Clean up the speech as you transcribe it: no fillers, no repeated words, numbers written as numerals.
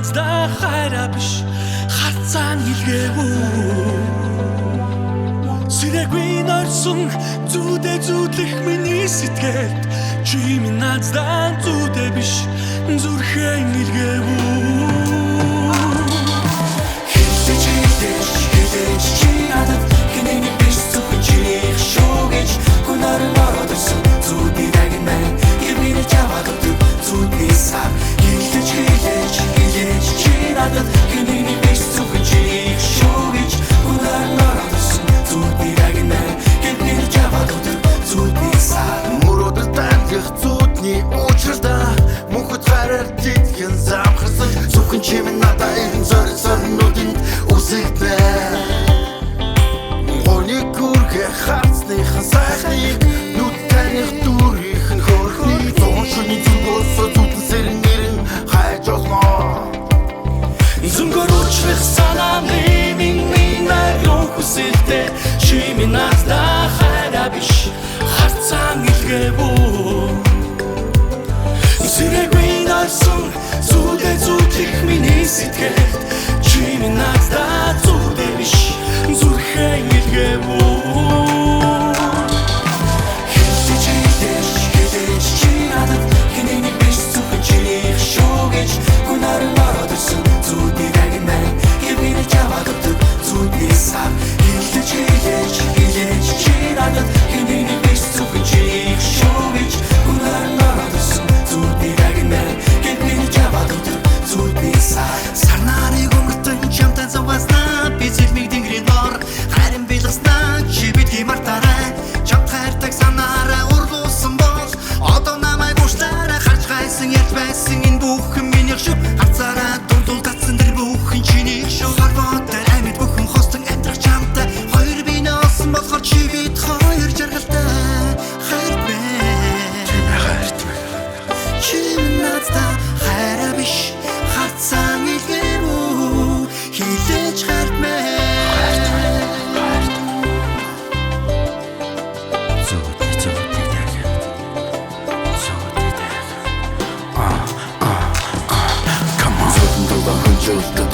наддаа хайраа биш харцаан илгээвүү Сэрэггүй норсон зүудэ зүудлэх миний сэтгэлд чи минь наддаа зүудэ биш зүрхэн илгээвүү Хэлж чи надад хинэний биш зүрхэн чинийх шүү гэж гунаар ородсон зүудний дагнаа гэрний чаваад зүудний сар Хэлж чи надад хинэний биш зүрхэн чинийх шүү гэж гунаар ородсон зүудний дагнаа гэрний чаваад зүудний сар Мөрөдөр тайлх зүудний уучралда мөнхөд гараар титгэн замхарсан зүрхэн чи минь надад энэ зорнуудын үсэгдэ Харцныхан сайхныг нүд таних дүүрийнхэн хөрхний зуун шүний зүгөөс зүтэн сэрэн нэрэн хайж олно Зүнгөр учлах санааны минь нарийн хүсэлтэй чи минь наддаа хайраа биш харцаан илгээвүү Сэрэггүй норсон зүудэ зүудлэх миний сэтгэлд чи минь наддаа зүудэ биш зүрхэн илгээвүү Come on.